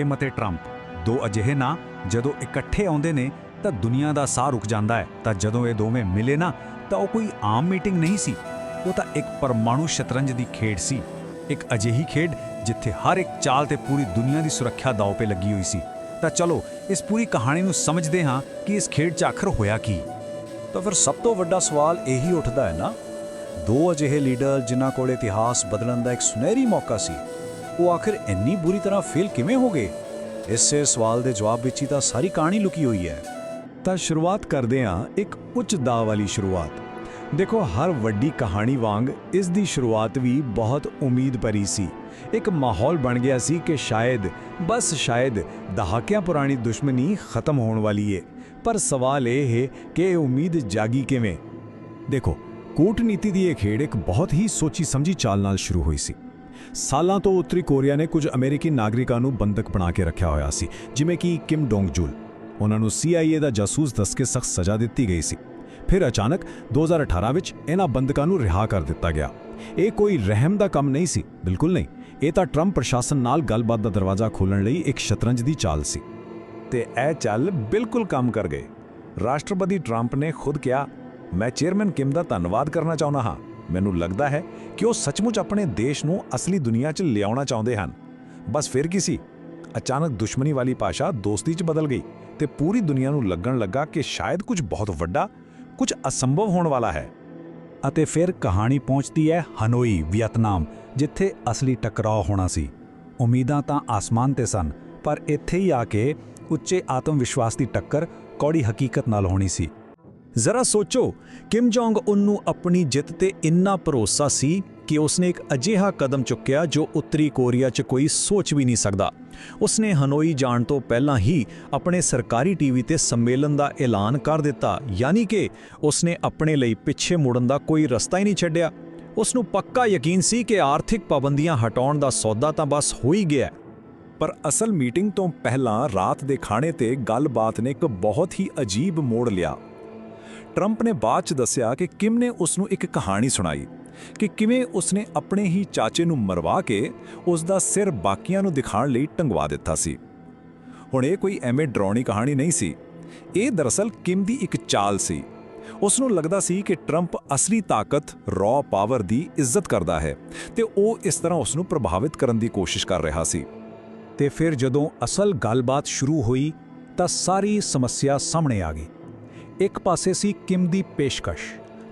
किम ਅਤੇ ਟਰੰਪ ਦੋ ਅਜਿਹੇ ਨਾਂ ਜਦੋਂ ਇਕੱਠੇ ਆਉਂਦੇ ਨੇ ਤਾਂ ਦੁਨੀਆ ਦਾ ਸਾਹ ਰੁਕ ਜਾਂਦਾ ਹੈ। ਤਾਂ ਜਦੋਂ ਇਹ ਦੋਵੇਂ ਮਿਲੇ ਨਾ ਤਾਂ ਉਹ ਕੋਈ ਆਮ ਮੀਟਿੰਗ ਨਹੀਂ ਸੀ, ਉਹ ਤਾਂ ਇੱਕ ਪਰਮਾਣੂ ਸ਼ਤਰੰਜ ਦੀ ਖੇਡ ਸੀ। ਇੱਕ ਅਜਿਹੀ ਖੇਡ ਜਿੱਥੇ ਹਰ ਇੱਕ ਚਾਲ ਤੇ ਪੂਰੀ ਦੁਨੀਆ ਦੀ ਸੁਰੱਖਿਆ ਦਾਅ 'ਤੇ ਲੱਗੀ ਹੋਈ ਸੀ। ਤਾਂ ਚਲੋ ਇਸ ਪੂਰੀ ਕਹਾਣੀ ਨੂੰ ਸਮਝਦੇ ਹਾਂ ਕਿ ਇਸ ਖੇਡ 'ਚ ਆਖਰ ਹੋਇਆ ਕੀ। ਤਾਂ ਫਿਰ ਸਭ ਤੋਂ ਵੱਡਾ ਸਵਾਲ ਇਹੀ ਉੱਠਦਾ ਹੈ ਨਾ, ਦੋ ਅਜਿਹੇ ਲੀਡਰ ਜਿਨ੍ਹਾਂ ਕੋਲ ਇਤਿਹਾਸ ਬਦਲਣ ਦਾ ਇੱਕ ਸੁਨਹਿਰੀ ਮੌਕਾ ਸੀ, ਉਹ ਆਖਿਰ ਇੰਨੀ ਬੁਰੀ ਤਰ੍ਹਾਂ ਫੇਲ ਕਿਵੇਂ ਹੋ ਗਏ? ਇਸੇ ਸਵਾਲ ਦੇ ਜਵਾਬ ਵਿੱਚ ਹੀ ਤਾਂ ਸਾਰੀ ਕਹਾਣੀ ਲੁਕੀ ਹੋਈ ਹੈ। ਤਾਂ ਸ਼ੁਰੂਆਤ ਕਰਦੇ ਹਾਂ ਇੱਕ ਉੱਚ ਦਾਅ ਵਾਲੀ ਸ਼ੁਰੂਆਤ। ਦੇਖੋ, ਹਰ ਵੱਡੀ ਕਹਾਣੀ ਵਾਂਗ ਇਸ ਦੀ ਸ਼ੁਰੂਆਤ ਵੀ ਬਹੁਤ ਉਮੀਦ ਭਰੀ ਸੀ। ਇੱਕ ਮਾਹੌਲ ਬਣ ਗਿਆ ਸੀ ਕਿ ਸ਼ਾਇਦ, ਬਸ ਸ਼ਾਇਦ, ਦਹਾਕਿਆਂ ਪੁਰਾਣੀ ਦੁਸ਼ਮਣੀ ਖਤਮ ਹੋਣ ਵਾਲੀ ਏ। ਪਰ ਸਵਾਲ ਇਹ ਹੈ ਕਿ ਇਹ ਉਮੀਦ ਜਾਗੀ ਕਿਵੇਂ? ਦੇਖੋ, ਕੂਟਨੀਤੀ ਦੀ ਇਹ ਖੇਡ ਇੱਕ ਬਹੁਤ ਹੀ ਸੋਚੀ ਸਮਝੀ ਚਾਲ ਨਾਲ ਸ਼ੁਰੂ ਹੋਈ ਸੀ। ਸਾਲਾਂ ਤੋਂ ਉੱਤਰੀ ਕੋਰੀਆ ਨੇ ਕੁਝ ਅਮਰੀਕੀ ਨਾਗਰਿਕਾਂ ਨੂੰ ਬੰਦਕ ਬਣਾ ਕੇ ਰੱਖਿਆ ਹੋਇਆ ਸੀ, ਜਿਵੇਂ ਕਿ ਕਿਮ ਡੋਂਗ ਜੁਲ। ਉਹਨਾਂ ਨੂੰ CIA ਦਾ ਜਾਸੂਸ ਦੱਸ ਕੇ ਸਖਤ ਸਜ਼ਾ ਦਿੱਤੀ ਗਈ ਸੀ। ਫਿਰ ਅਚਾਨਕ 2018 ਵਿੱਚ ਇਹਨਾਂ ਬੰਦਕਾਂ ਨੂੰ ਰਿਹਾ ਕਰ ਦਿੱਤਾ ਗਿਆ। ਇਹ ਕੋਈ ਰਹਿਮ ਦਾ ਕੰਮ ਨਹੀਂ ਸੀ, ਬਿਲਕੁਲ ਨਹੀਂ। ਇਹ ਤਾਂ ਟਰੰਪ ਪ੍ਰਸ਼ਾਸਨ ਨਾਲ ਗੱਲਬਾਤ ਦਾ ਦਰਵਾਜ਼ਾ ਖੋਲ੍ਹਣ ਲਈ ਇੱਕ ਸ਼ਤਰੰਜ ਦੀ ਚਾਲ ਸੀ। ਤੇ ਇਹ ਚਾਲ ਬਿਲਕੁਲ ਕੰਮ ਕਰ ਗਈ। ਰਾਸ਼ਟਰਪਤੀ ਟਰੰਪ ਨੇ ਖੁਦ ਕਿਹਾ, ਮੈਂ ਚੇਅਰਮੈਨ ਕਿਮ ਦਾ ਧੰਨਵਾਦ ਕਰਨਾ ਚਾਹੁੰਦਾ ਹਾਂ। ਮੈਨੂੰ ਲੱਗਦਾ ਹੈ ਕਿ ਉਹ ਸੱਚਮੁੱਚ ਆਪਣੇ ਦੇਸ਼ ਨੂੰ ਅਸਲੀ ਦੁਨੀਆ 'ਚ ਲਿਆਉਣਾ ਚਾਹੁੰਦੇ ਹਨ। ਬਸ ਫਿਰ ਕੀ ਸੀ, ਅਚਾਨਕ ਦੁਸ਼ਮਣੀ ਵਾਲੀ ਭਾਸ਼ਾ ਦੋਸਤੀ 'ਚ ਬਦਲ ਗਈ ਤੇ ਪੂਰੀ ਦੁਨੀਆ ਨੂੰ ਲੱਗਣ ਲੱਗਾ ਕਿ ਸ਼ਾਇਦ ਕੁਝ ਬਹੁਤ ਵੱਡਾ, ਕੁਝ ਅਸੰਭਵ ਹੋਣ ਵਾਲਾ ਹੈ। ਅਤੇ ਫਿਰ ਕਹਾਣੀ ਪਹੁੰਚਦੀ ਹੈ ਹਨੋਈ, ਵੀਅਤਨਾਮ, ਜਿੱਥੇ ਅਸਲੀ ਟਕਰਾਅ ਹੋਣਾ ਸੀ। ਉਮੀਦਾਂ ਤਾਂ ਆਸਮਾਨ ਤੇ ਸਨ, ਪਰ ਇੱਥੇ ਹੀ ਆ ਕੇ ਉੱਚੇ ਆਤਮ ਵਿਸ਼ਵਾਸ ਦੀ ਟੱਕਰ ਕੌੜੀ ਹਕੀਕਤ ਨਾਲ ਹੋਣੀ ਸੀ। ਜ਼ਰਾ ਸੋਚੋ, ਕਿਮ ਜੋਂਗ ਉਨ ਨੂੰ ਆਪਣੀ ਜਿੱਤ ਤੇ ਇੰਨਾ ਭਰੋਸਾ ਸੀ ਕਿ ਉਸਨੇ ਇੱਕ ਅਜਿਹਾ ਕਦਮ ਚੁੱਕਿਆ ਜੋ ਉੱਤਰੀ ਕੋਰੀਆ 'ਚ ਕੋਈ ਸੋਚ ਵੀ ਨਹੀਂ ਸਕਦਾ। ਉਸਨੇ ਹਨੋਈ ਜਾਣ ਤੋਂ ਪਹਿਲਾਂ ਹੀ ਆਪਣੇ ਸਰਕਾਰੀ TV ਤੇ ਸੰਮੇਲਨ ਦਾ ਐਲਾਨ ਕਰ ਦਿੱਤਾ, ਯਾਨੀ ਕਿ ਉਸਨੇ ਆਪਣੇ ਲਈ ਪਿੱਛੇ ਮੁੜਨ ਦਾ ਕੋਈ ਰਸਤਾ ਹੀ ਨਹੀਂ ਛੱਡਿਆ। ਉਸਨੂੰ ਪੱਕਾ ਯਕੀਨ ਸੀ ਕਿ ਆਰਥਿਕ ਪਾਬੰਦੀਆਂ ਹਟਾਉਣ ਦਾ ਸੌਦਾ ਤਾਂ ਬਸ ਹੋ ਹੀ ਗਿਆ। ਪਰ ਅਸਲ ਮੀਟਿੰਗ ਤੋਂ ਪਹਿਲਾਂ ਰਾਤ ਦੇ ਖਾਣੇ ਤੇ ਗੱਲਬਾਤ ਨੇ ਇੱਕ ਬਹੁਤ ਹੀ ਅਜੀਬ ਮੋੜ ਲਿਆ। ਟਰੰਪ ਨੇ ਬਾਅਦ 'ਚ ਦੱਸਿਆ ਕਿ ਕਿਮ ਨੇ ਉਸ ਨੂੰ ਇੱਕ ਕਹਾਣੀ ਸੁਣਾਈ ਕਿ ਕਿਵੇਂ ਉਸਨੇ ਆਪਣੇ ਹੀ ਚਾਚੇ ਨੂੰ ਮਰਵਾ ਕੇ ਉਸ ਦਾ ਸਿਰ ਬਾਕੀਆਂ ਨੂੰ ਦਿਖਾਉਣ ਲਈ ਟੰਗਵਾ ਦਿੱਤਾ ਸੀ। ਹੁਣ ਇਹ ਕੋਈ ਐਵੇਂ ਡਰਾਉਣੀ ਕਹਾਣੀ ਨਹੀਂ ਸੀ। ਇਹ ਦਰਅਸਲ ਕਿਮ ਦੀ ਇੱਕ ਚਾਲ ਸੀ। ਉਸ ਨੂੰ ਲੱਗਦਾ ਸੀ ਕਿ ਟਰੰਪ ਅਸਲੀ ਤਾਕਤ, ਰॉ ਪਾਵਰ ਦੀ ਇੱਜ਼ਤ ਕਰਦਾ ਹੈ ਤੇ ਉਹ ਇਸ ਤਰ੍ਹਾਂ ਉਸ ਨੂੰ ਪ੍ਰਭਾਵਿਤ ਕਰਨ ਦੀ ਕੋਸ਼ਿਸ਼ ਕਰ ਰਿਹਾ ਸੀ। ਤੇ ਫਿਰ ਜਦੋਂ ਅਸਲ ਗੱਲਬਾਤ ਸ਼ੁਰੂ ਹੋਈ ਤਾਂ ਸਾਰੀ ਸਮੱਸਿਆ ਸਾਹਮਣੇ ਆ ਗਈ। ਇੱਕ ਪਾਸੇ ਸੀ ਕਿਮ ਦੀ ਪੇਸ਼ਕਸ਼,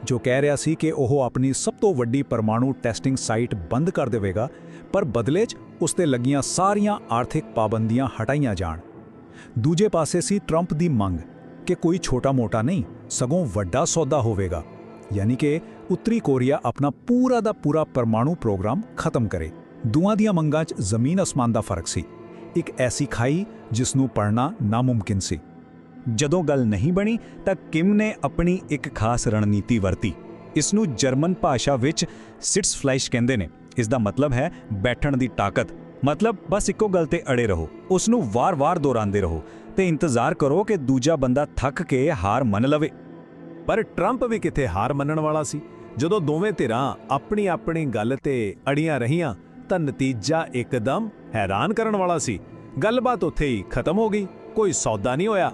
ਜੋ ਕਹਿ ਰਿਹਾ ਸੀ ਕਿ ਉਹ ਆਪਣੀ ਸਭ ਤੋਂ ਵੱਡੀ ਪਰਮਾਣੂ ਟੈਸਟਿੰਗ ਸਾਈਟ ਬੰਦ ਕਰ ਦੇਵੇਗਾ, ਪਰ ਬਦਲੇ 'ਚ ਉਸ 'ਤੇ ਲੱਗੀਆਂ ਸਾਰੀਆਂ ਆਰਥਿਕ ਪਾਬੰਦੀਆਂ ਹਟਾਈਆਂ ਜਾਣ। ਦੂਜੇ ਪਾਸੇ ਸੀ ਟਰੰਪ ਦੀ ਮੰਗ ਕਿ ਕੋਈ ਛੋਟਾ-ਮੋਟਾ ਨਹੀਂ, ਸਗੋਂ ਵੱਡਾ ਸੌਦਾ ਹੋਵੇਗਾ, ਯਾਨੀ ਕਿ ਉੱਤਰੀ ਕੋਰੀਆ ਆਪਣਾ ਪੂਰਾ ਦਾ ਪੂਰਾ ਪਰਮਾਣੂ ਪ੍ਰੋਗਰਾਮ ਖਤਮ ਕਰੇ। ਦੋਵਾਂ ਦੀਆਂ ਮੰਗਾਂ 'ਚ ਜ਼ਮੀਨ ਅਸਮਾਨ ਦਾ ਫਰਕ ਸੀ। ਇੱਕ ਐਸੀ ਖਾਈ ਜਿਸ ਨੂੰ ਪੜ੍ਹਨਾ ਨਾਮੁਮਕਿਨ ਸੀ। ਜਦੋਂ ਗੱਲ ਨਹੀਂ ਬਣੀ ਤਾਂ ਕਿਮ ਨੇ ਆਪਣੀ ਇੱਕ ਖਾਸ ਰਣਨੀਤੀ ਵਰਤੀ। ਇਸ ਨੂੰ ਜਰਮਨ ਭਾਸ਼ਾ ਵਿੱਚ ਸਿਟਸਫਲਾਈਸ਼ ਕਹਿੰਦੇ ਨੇ। ਇਸ ਦਾ ਮਤਲਬ ਹੈ ਬੈਠਣ ਦੀ ਤਾਕਤ। ਮਤਲਬ ਬਸ ਇੱਕੋ ਗੱਲ ਤੇ ਅੜੇ ਰਹੋ, ਉਸ ਨੂੰ ਵਾਰ-ਵਾਰ ਦੁਹਰਾਉਂਦੇ ਰਹੋ ਤੇ ਇੰਤਜ਼ਾਰ ਕਰੋ ਕਿ ਦੂਜਾ ਬੰਦਾ ਥੱਕ ਕੇ ਹਾਰ ਮੰਨ ਲਵੇ। ਪਰ ਟਰੰਪ ਵੀ ਕਿੱਥੇ ਹਾਰ ਮੰਨਣ ਵਾਲਾ ਸੀ। ਜਦੋਂ ਦੋਵੇਂ ਧਿਰਾਂ ਆਪਣੀ ਗੱਲ ਤੇ ਅੜੀਆਂ ਰਹੀਆਂ ਤਾਂ ਨਤੀਜਾ ਇੱਕਦਮ ਹੈਰਾਨ ਕਰਨ ਵਾਲਾ ਸੀ। ਗੱਲਬਾਤ ਉੱਥੇ ਹੀ ਖਤਮ ਹੋ ਗਈ, ਕੋਈ ਸੌਦਾ ਨਹੀਂ ਹੋਇਆ।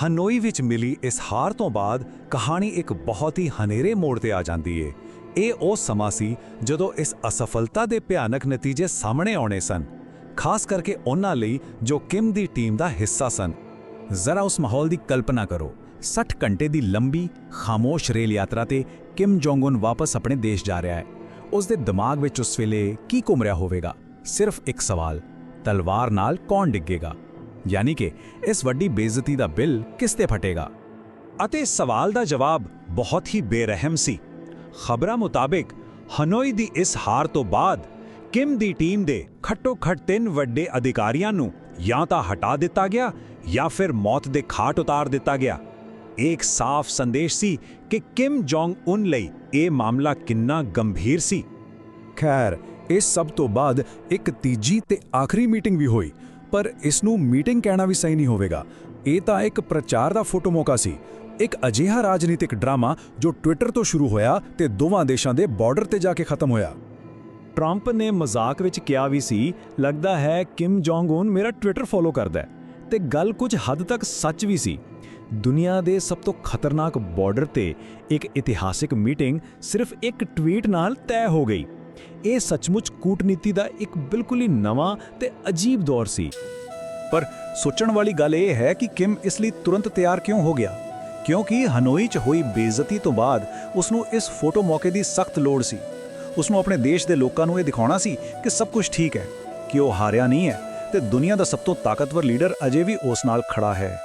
ਹਨੋਈ ਵਿੱਚ ਮਿਲੀ ਇਸ ਹਾਰ ਤੋਂ ਬਾਅਦ ਕਹਾਣੀ ਇੱਕ ਬਹੁਤ ਹੀ ਹਨੇਰੇ ਮੋੜ ਤੇ ਆ ਜਾਂਦੀ ਏ। ਇਹ ਉਹ ਸਮਾਂ ਸੀ ਜਦੋਂ ਇਸ ਅਸਫਲਤਾ ਦੇ ਭਿਆਨਕ ਨਤੀਜੇ ਸਾਹਮਣੇ ਆਉਣੇ ਸਨ, ਖਾਸ ਕਰਕੇ ਉਹਨਾਂ ਲਈ ਜੋ ਕਿਮ ਦੀ ਟੀਮ ਦਾ ਹਿੱਸਾ ਸਨ। ਜ਼ਰਾ ਉਸ ਮਾਹੌਲ ਦੀ ਕਲਪਨਾ ਕਰੋ। 60 ਘੰਟੇ ਦੀ ਲੰਬੀ, ਖਾਮੋਸ਼ ਰੇਲ ਯਾਤਰਾ ਤੇ ਕਿਮ ਜੋਂਗ ਉਨ ਵਾਪਸ ਆਪਣੇ ਦੇਸ਼ ਜਾ ਰਿਹਾ ਹੈ। ਉਸ ਦੇ ਦਿਮਾਗ ਵਿੱਚ ਉਸ ਵੇਲੇ ਕੀ ਘੁੰਮ ਰਿਹਾ ਹੋਵੇਗਾ? ਸਿਰਫ ਇੱਕ ਸਵਾਲ, ਤਲਵਾਰ ਨਾਲ ਕੌਣ ਡਿੱਗੇਗਾ? ਯਾਨੀ ਕਿ ਇਸ ਵੱਡੀ ਬੇਇੱਜ਼ਤੀ ਦਾ ਬਿੱਲ ਕਿਸ ਤੇ ਫਟੇਗਾ? ਅਤੇ ਸਵਾਲ ਦਾ ਜਵਾਬ ਬਹੁਤ ਹੀ ਬੇਰਹਿਮ ਸੀ। ਖਬਰਾਂ ਮੁਤਾਬਿਕ ਹਨੋਈ ਦੀ ਇਸ ਹਾਰ ਤੋਂ ਬਾਅਦ ਕਿਮ ਦੀ ਟੀਮ ਦੇ ਘੱਟੋ-ਘੱਟ 3 ਵੱਡੇ ਅਧਿਕਾਰੀਆਂ ਨੂੰ ਜਾਂ ਤਾਂ ਹਟਾ ਦਿੱਤਾ ਗਿਆ ਜਾਂ ਫਿਰ ਮੌਤ ਦੇ ਘਾਟ ਉਤਾਰ ਦਿੱਤਾ ਗਿਆ। ਇਹ ਇੱਕ ਸਾਫ਼ ਸੰਦੇਸ਼ ਸੀ ਕਿ ਕਿਮ ਜੋਂਗ ਉਨ ਲਈ ਇਹ ਮਾਮਲਾ ਕਿੰਨਾ ਗੰਭੀਰ ਸੀ। ਖੈਰ, ਇਸ ਸਭ ਤੋਂ ਬਾਅਦ ਇੱਕ ਤੀਜੀ ਤੇ ਆਖਰੀ ਮੀਟਿੰਗ ਵੀ ਹੋਈ, ਪਰ ਇਸ ਨੂੰ ਮੀਟਿੰਗ ਕਹਿਣਾ ਵੀ ਸਹੀ ਨਹੀਂ ਹੋਵੇਗਾ। ਇਹ ਤਾਂ ਇੱਕ ਪ੍ਰਚਾਰ ਦਾ ਫੋਟੋ ਮੌਕਾ ਸੀ। ਇੱਕ ਅਜਿਹਾ ਰਾਜਨੀਤਿਕ ਡਰਾਮਾ ਜੋ ਟਵਿੱਟਰ ਤੋਂ ਸ਼ੁਰੂ ਹੋਇਆ ਤੇ ਦੋਵਾਂ ਦੇਸ਼ਾਂ ਦੇ ਬਾਰਡਰ ਤੇ ਜਾ ਕੇ ਖਤਮ ਹੋਇਆ। ਟਰੰਪ ਨੇ ਮਜ਼ਾਕ ਵਿੱਚ ਕਿਹਾ ਵੀ ਸੀ, ਲੱਗਦਾ ਹੈ ਕਿਮ ਜੋਂਗ ਉਨ ਮੇਰਾ ਟਵਿੱਟਰ ਫੋਲੋ ਕਰਦਾ ਹੈ। ਤੇ ਗੱਲ ਕੁਝ ਹੱਦ ਤੱਕ ਸੱਚ ਵੀ ਸੀ। ਦੁਨੀਆ ਦੇ ਸਭ ਤੋਂ ਖਤਰਨਾਕ ਬਾਰਡਰ ਤੇ ਇੱਕ ਇਤਿਹਾਸਿਕ ਮੀਟਿੰਗ ਸਿਰਫ ਇੱਕ ਟਵੀਟ ਨਾਲ ਤੈਅ ਹੋ ਗਈ। ਇਹ ਸੱਚਮੁੱਚ ਕੂਟਨੀਤੀ ਦਾ ਇੱਕ ਬਿਲਕੁਲ ਹੀ ਨਵਾਂ ਤੇ ਅਜੀਬ ਦੌਰ ਸੀ। ਪਰ ਸੋਚਣ ਵਾਲੀ ਗੱਲ ਇਹ ਹੈ ਕਿ ਕਿਮ ਇਸ ਲਈ ਤੁਰੰਤ ਤਿਆਰ ਕਿਉਂ ਹੋ ਗਿਆ? ਕਿਉਂਕਿ ਹਨੋਈ 'ਚ ਹੋਈ ਬੇਇੱਜ਼ਤੀ ਤੋਂ ਬਾਅਦ ਉਸ ਨੂੰ ਇਸ ਫੋਟੋ ਮੌਕੇ ਦੀ ਸਖਤ ਲੋੜ ਸੀ। ਉਸ ਨੂੰ ਆਪਣੇ ਦੇਸ਼ ਦੇ ਲੋਕਾਂ ਨੂੰ ਇਹ ਦਿਖਾਉਣਾ ਸੀ ਕਿ ਸਭ ਕੁਝ ਠੀਕ ਹੈ, ਕਿ ਉਹ ਹਾਰਿਆ ਨਹੀਂ ਹੈ ਤੇ ਦੁਨੀਆ ਦਾ ਸਭ ਤੋਂ ਤਾਕਤਵਰ ਲੀਡਰ ਅਜੇ ਵੀ ਉਸ ਨਾਲ ਖੜਾ ਹੈ।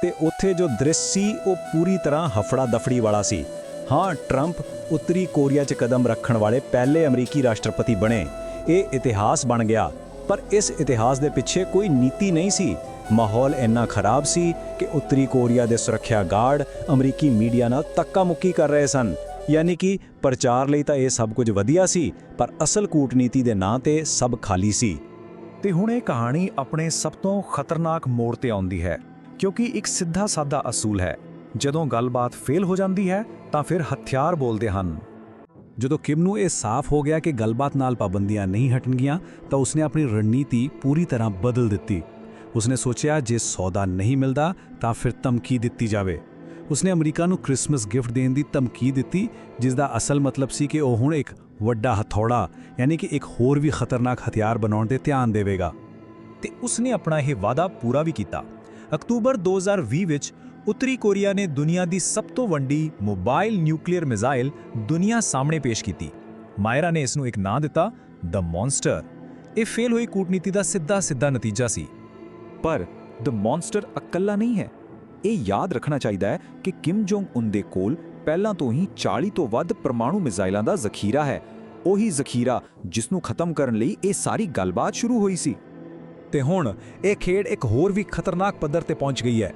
ਤੇ ਉੱਥੇ ਜੋ ਦ੍ਰਿਸ਼ ਸੀ ਉਹ ਪੂਰੀ ਤਰ੍ਹਾਂ ਹਫੜਾ ਦਫੜੀ ਵਾਲਾ ਸੀ। ਹਾਂ, ਟਰੰਪ ਉੱਤਰੀ ਕੋਰੀਆ 'ਚ ਕਦਮ ਰੱਖਣ ਵਾਲੇ ਪਹਿਲੇ ਅਮਰੀਕੀ ਰਾਸ਼ਟਰਪਤੀ ਬਣੇ। ਇਹ ਇਤਿਹਾਸ ਬਣ ਗਿਆ, ਪਰ ਇਸ ਇਤਿਹਾਸ ਦੇ ਪਿੱਛੇ ਕੋਈ ਨੀਤੀ ਨਹੀਂ ਸੀ। ਮਾਹੌਲ ਇੰਨਾ ਖਰਾਬ ਸੀ ਕਿ ਉੱਤਰੀ ਕੋਰੀਆ ਦੇ ਸੁਰੱਖਿਆ ਗਾਰਡ ਅਮਰੀਕੀ ਮੀਡੀਆ ਨਾਲ ਧੱਕਾ ਮੁੱਕੀ ਕਰ ਰਹੇ ਸਨ। ਯਾਨੀ ਕਿ ਪ੍ਰਚਾਰ ਲਈ ਤਾਂ ਇਹ ਸਭ ਕੁਝ ਵਧੀਆ ਸੀ, ਪਰ ਅਸਲ ਕੂਟਨੀਤੀ ਦੇ ਨਾਂ ਤੇ ਸਭ ਖਾਲੀ ਸੀ। ਤੇ ਹੁਣ ਇਹ ਕਹਾਣੀ ਆਪਣੇ ਸਭ ਤੋਂ ਖਤਰਨਾਕ ਮੋੜ ਤੇ ਆਉਂਦੀ ਹੈ, ਕਿਉਂਕਿ ਇੱਕ ਸਿੱਧਾ ਸਾਦਾ ਅਸੂਲ ਹੈ, ਜਦੋਂ ਗੱਲਬਾਤ ਫੇਲ ਹੋ ਜਾਂਦੀ ਹੈ ਤਾਂ ਫਿਰ ਹਥਿਆਰ ਬੋਲਦੇ ਹਨ। ਜਦੋਂ ਕਿਮ ਨੂੰ ਇਹ ਸਾਫ਼ ਹੋ ਗਿਆ ਕਿ ਗੱਲਬਾਤ ਨਾਲ ਪਾਬੰਦੀਆਂ ਨਹੀਂ ਹਟਣਗੀਆਂ ਤਾਂ ਉਸਨੇ ਆਪਣੀ ਰਣਨੀਤੀ ਪੂਰੀ ਤਰ੍ਹਾਂ ਬਦਲ ਦਿੱਤੀ। ਉਸਨੇ ਸੋਚਿਆ ਜੇ ਸੌਦਾ ਨਹੀਂ ਮਿਲਦਾ ਤਾਂ ਫਿਰ ਧਮਕੀ ਦਿੱਤੀ ਜਾਵੇ। ਉਸਨੇ ਅਮਰੀਕਾ ਨੂੰ ਕ੍ਰਿਸਮਸ ਗਿਫਟ ਦੇਣ ਦੀ ਧਮਕੀ ਦਿੱਤੀ, ਜਿਸ ਦਾ ਅਸਲ ਮਤਲਬ ਸੀ ਕਿ ਉਹ ਹੁਣ ਇੱਕ ਵੱਡਾ ਹਥੌੜਾ ਯਾਨੀ ਕਿ ਇੱਕ ਹੋਰ ਵੀ ਖਤਰਨਾਕ ਹਥਿਆਰ ਬਣਾਉਣ ਤੇ ਧਿਆਨ ਦੇਵੇਗਾ। ਤੇ ਉਸਨੇ ਆਪਣਾ ਇਹ ਵਾਅਦਾ ਪੂਰਾ ਵੀ ਕੀਤਾ। ਅਕਤੂਬਰ 2020 ਵਿੱਚ ਉੱਤਰੀ ਕੋਰੀਆ ਨੇ ਦੁਨੀਆ ਦੀ ਸਭ ਤੋਂ ਵੱਡੀ ਮੋਬਾਈਲ ਨਿਊਕਲੀਅਰ ਮਿਜ਼ਾਈਲ ਦੁਨੀਆ ਸਾਹਮਣੇ ਪੇਸ਼ ਕੀਤੀ। ਮਾਇਰਾ ਨੇ ਇਸ ਨੂੰ ਇੱਕ ਨਾਂ ਦਿੱਤਾ, ਦ ਮੌਨਸਟਰ। ਇਹ ਫੇਲ ਹੋਈ ਕੂਟਨੀਤੀ ਦਾ ਸਿੱਧਾ ਨਤੀਜਾ ਸੀ। ਪਰ ਦ ਮੌਨਸਟਰ ਇਕੱਲਾ ਨਹੀਂ ਹੈ। ਇਹ ਯਾਦ ਰੱਖਣਾ ਚਾਹੀਦਾ ਹੈ ਕਿ ਕਿਮ ਜੋਂਗ ਉਨ ਦੇ ਕੋਲ ਪਹਿਲਾਂ ਤੋਂ ਹੀ 40 ਤੋਂ ਵੱਧ ਪਰਮਾਣੂ ਮਿਜ਼ਾਈਲਾਂ ਦਾ ਜ਼ਖੀਰਾ ਹੈ। ਉਹੀ ਜ਼ਖੀਰਾ ਜਿਸ ਨੂੰ ਖਤਮ ਕਰਨ ਲਈ ਇਹ ਸਾਰੀ ਗੱਲਬਾਤ ਸ਼ੁਰੂ ਹੋਈ ਸੀ। ਤੇ ਹੁਣ ਇਹ ਖੇਡ ਇੱਕ ਹੋਰ ਵੀ ਖਤਰਨਾਕ ਪੱਧਰ ਤੇ ਪਹੁੰਚ ਗਈ ਹੈ।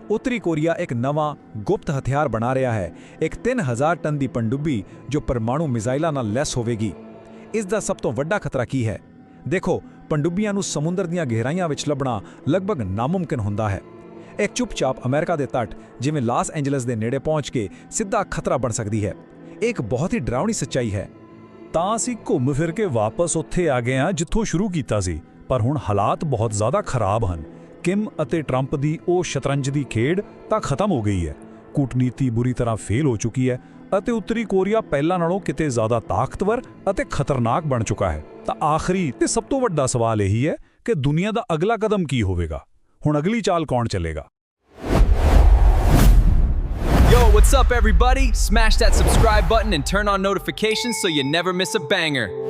ਉੱਤਰੀ ਕੋਰੀਆ ਇੱਕ ਨਵਾਂ ਗੁਪਤ ਹਥਿਆਰ ਬਣਾ ਰਿਹਾ ਹੈ, ਇੱਕ 3000 ਟਨ ਦੀ ਪਣਡੁੱਬੀ ਜੋ ਪਰਮਾਣੂ ਮਿਜ਼ਾਈਲਾਂ ਨਾਲ ਲੈਸ ਹੋਵੇਗੀ। ਇਸ ਦਾ ਸਭ ਤੋਂ ਵੱਡਾ ਖਤਰਾ ਕੀ ਹੈ? ਦੇਖੋ, ਪਣਡੁੱਬੀਆਂ ਨੂੰ ਸਮੁੰਦਰ ਦੀਆਂ ਗਹਿਰਾਈਆਂ ਵਿੱਚ ਲੱਭਣਾ ਲਗਭਗ ਨਾਮੁਮਕਿਨ ਹੁੰਦਾ ਹੈ। ਇੱਕ ਚੁੱਪਚਾਪ ਅਮਰੀਕਾ ਦੇ ਤੱਟ ਜਿਵੇਂ ਲਾਸ ਐਂਜਲਸ ਦੇ ਨੇੜੇ ਪਹੁੰਚ ਕੇ ਸਿੱਧਾ ਖਤਰਾ ਬਣ ਸਕਦੀ ਹੈ। ਇਹ ਇੱਕ ਬਹੁਤ ਹੀ ਡਰਾਵਣੀ ਸੱਚਾਈ ਹੈ। ਤਾਂ ਅਸੀਂ ਘੁੰਮ ਫਿਰ ਕੇ ਵਾਪਸ ਉੱਥੇ ਆ ਗਏ ਹਾਂ ਜਿੱਥੋਂ ਸ਼ੁਰੂ ਕੀਤਾ ਸੀ, ਪਰ ਹੁਣ ਹਾਲਾਤ ਬਹੁਤ ਜ਼ਿਆਦਾ ਖਰਾਬ ਹਨ। ਕਿਮ ਅਤੇ ਟਰੰਪ ਦੀ ਉਹ ਸ਼ਤਰੰਜ ਦੀ ਖੇਡ ਤਾਂ ਖਤਮ ਹੋ ਗਈ ਹੈ। ਕੂਟਨੀਤੀ ਬੁਰੀ ਤਰ੍ਹਾਂ ਫੇਲ ਹੋ ਚੁੱਕੀ ਹੈ ਅਤੇ ਉੱਤਰੀ ਕੋਰੀਆ ਪਹਿਲਾਂ ਨਾਲੋਂ ਕਿਤੇ ਜ਼ਿਆਦਾ ਤਾਕਤਵਰ ਅਤੇ ਖਤਰਨਾਕ ਬਣ ਚੁੱਕਾ ਹੈ। ਤਾਂ ਆਖਰੀ ਤੇ ਸਭ ਤੋਂ ਵੱਡਾ ਸਵਾਲ ਇਹੀ ਹੈ ਕਿ ਦੁਨੀਆ ਦਾ ਅਗਲਾ ਕਦਮ ਕੀ ਹੋਵੇਗਾ? ਹੁਣ ਅਗਲੀ ਚਾਲ ਕੌਣ ਚੱਲੇਗਾ? Yo, what's up everybody? Smash that subscribe button and turn on notifications so you never miss a banger.